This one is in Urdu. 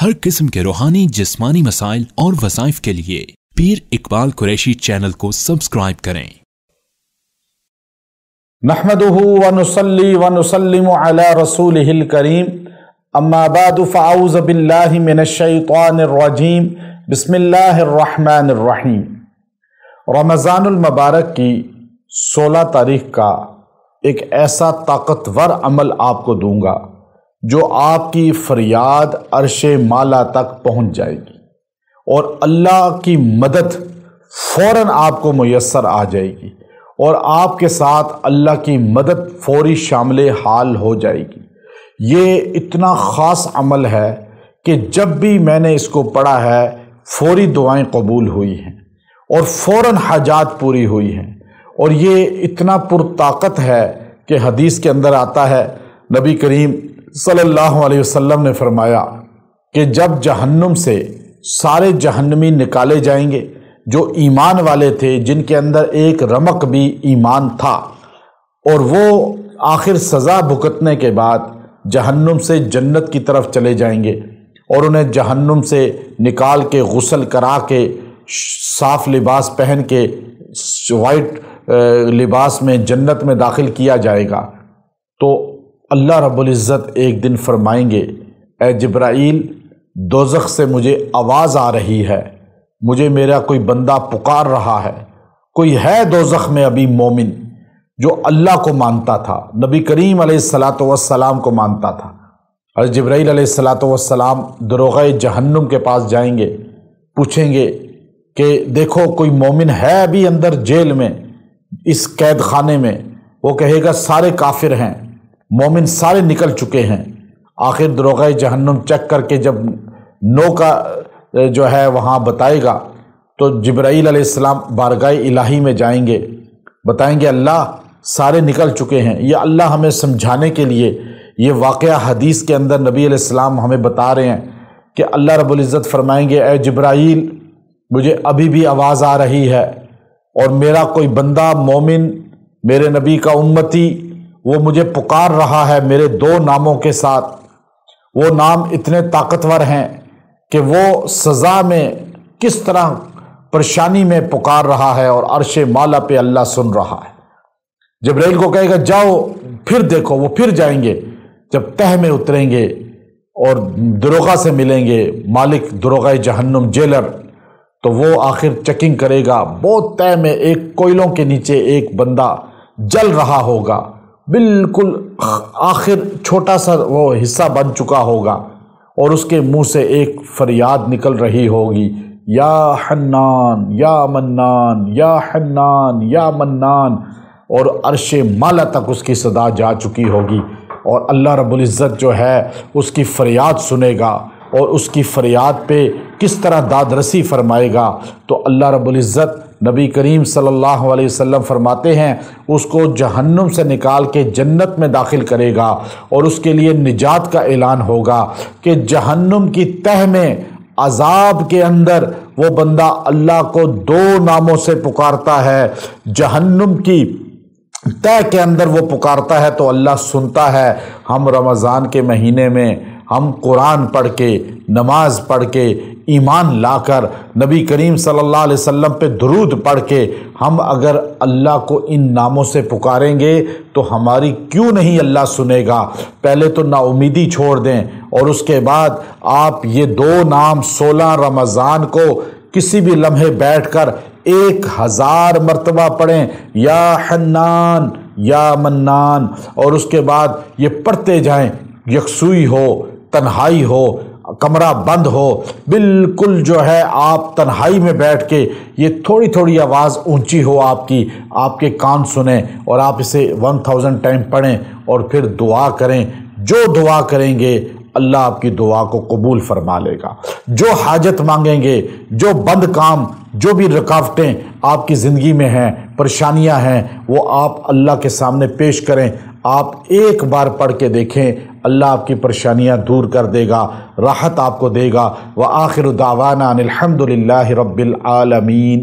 ہر قسم کے روحانی جسمانی مسائل اور وظائف کے لیے پیر اقبال قریشی چینل کو سبسکرائب کریں۔ نحمدہ ونصلی ونسلم علی رسولہ الکریم، اما بعد فاعوذ باللہ من الشیطان الرجیم، بسم اللہ الرحمن الرحیم۔ رمضان المبارک کی 16 تاریخ کا ایک ایسا طاقتور عمل آپ کو دوں گا جو آپ کی فریاد عرش مالا تک پہنچ جائے گی اور اللہ کی مدد فوراً آپ کو میسر آ جائے گی اور آپ کے ساتھ اللہ کی مدد فوری شامل حال ہو جائے گی۔ یہ اتنا خاص عمل ہے کہ جب بھی میں نے اس کو پڑھا ہے فوری دعائیں قبول ہوئی ہیں اور فوراً حاجات پوری ہوئی ہیں، اور یہ اتنا پرطاقت ہے کہ حدیث کے اندر آتا ہے، نبی کریم صلی اللہ علیہ وسلم نے فرمایا کہ جب جہنم سے سارے جہنمی نکالے جائیں گے جو ایمان والے تھے، جن کے اندر ایک رمق بھی ایمان تھا، اور وہ آخر سزا بھگتنے کے بعد جہنم سے جنت کی طرف چلے جائیں گے، اور انہیں جہنم سے نکال کے غسل کرا کے صاف لباس پہن کے وائٹ لباس میں جنت میں داخل کیا جائے گا، تو اللہ رب العزت ایک دن فرمائیں گے، اے جبرائیل، دوزخ سے مجھے آواز آ رہی ہے، مجھے میرا کوئی بندہ پکار رہا ہے، کوئی ہے دوزخ میں ابھی مومن جو اللہ کو مانتا تھا، نبی کریم علیہ الصلاۃ والسلام کو مانتا تھا۔ حضرت جبرائیل علیہ الصلاۃ والسلام دروغہ جہنم کے پاس جائیں گے، پوچھیں گے کہ دیکھو کوئی مومن ہے ابھی اندر جیل میں، اس قید خانے میں؟ وہ کہے گا سارے کافر ہیں، مومن سارے نکل چکے ہیں۔ آخر دروغہ جہنم چیک کر کے جب نو کا جو ہے وہاں بتائے گا، تو جبرائیل علیہ السلام بارگاہ الہی میں جائیں گے، بتائیں گے اللہ سارے نکل چکے ہیں۔ یہ اللہ ہمیں سمجھانے کے لیے یہ واقعہ حدیث کے اندر نبی علیہ السلام ہمیں بتا رہے ہیں کہ اللہ رب العزت فرمائیں گے، اے جبرائیل، مجھے ابھی بھی آواز آ رہی ہے اور میرا کوئی بندہ مومن، میرے نبی کا امتی، وہ مجھے پکار رہا ہے میرے 2 ناموں کے ساتھ۔ وہ نام اتنے طاقتور ہیں کہ وہ سزا میں کس طرح پریشانی میں پکار رہا ہے اور عرش مالا پہ اللہ سن رہا ہے۔ جبرائیل کو کہے گا جاؤ پھر دیکھو، وہ پھر جائیں گے، جب تہ میں اتریں گے اور دروغہ سے ملیں گے، مالک دروغہ جہنم جیلر، تو وہ آخر چیکنگ کرے گا۔ بہت تہ میں ایک کوئلوں کے نیچے ایک بندہ جل رہا ہوگا، بالکل آخر چھوٹا سا وہ حصہ بن چکا ہوگا، اور اس کے منہ سے ایک فریاد نکل رہی ہوگی، یا حنان یا منان یا حنان یا منان، اور عرش مالا تک اس کی صدا جا چکی ہوگی، اور اللہ رب العزت جو ہے اس کی فریاد سنے گا اور اس کی فریاد پہ کس طرح داد رسی فرمائے گا۔ تو اللہ رب العزت نبی کریم صلی اللہ علیہ وسلم فرماتے ہیں اس کو جہنم سے نکال کے جنت میں داخل کرے گا، اور اس کے لیے نجات کا اعلان ہوگا کہ جہنم کی تہ میں عذاب کے اندر وہ بندہ اللہ کو 2 ناموں سے پکارتا ہے، جہنم کی تہ کے اندر وہ پکارتا ہے تو اللہ سنتا ہے۔ ہم رمضان کے مہینے میں ہم قرآن پڑھ کے، نماز پڑھ کے، ایمان لا کر، نبی کریم صلی اللہ علیہ وسلم پہ درود پڑھ کے ہم اگر اللہ کو ان ناموں سے پکاریں گے تو ہماری کیوں نہیں اللہ سنے گا۔ پہلے تو نا امیدی چھوڑ دیں، اور اس کے بعد آپ یہ 2 نام 16 رمضان کو کسی بھی لمحے بیٹھ کر 1000 مرتبہ پڑھیں، یا حنان یا منان، اور اس کے بعد یہ پڑھتے جائیں، یکسوئی ہو، تنہائی ہو، کمرہ بند ہو، بالکل جو ہے آپ تنہائی میں بیٹھ کے یہ تھوڑی تھوڑی آواز اونچی ہو، آپ کے کان سنیں، اور آپ اسے 1000 ٹائم پڑھیں، اور پھر دعا کریں۔ جو دعا کریں گے اللہ آپ کی دعا کو قبول فرما لے گا۔ جو حاجت مانگیں گے، جو بند کام، جو بھی رکاوٹیں آپ کی زندگی میں ہیں، پریشانیاں ہیں، وہ آپ اللہ کے سامنے پیش کریں۔ آپ ایک بار پڑھ کے دیکھیں، اللہ آپ کی پریشانیاں دور کر دے گا، راحت آپ کو دے گا۔ وآخر دعوانا ان الحمد للہ رب العالمین۔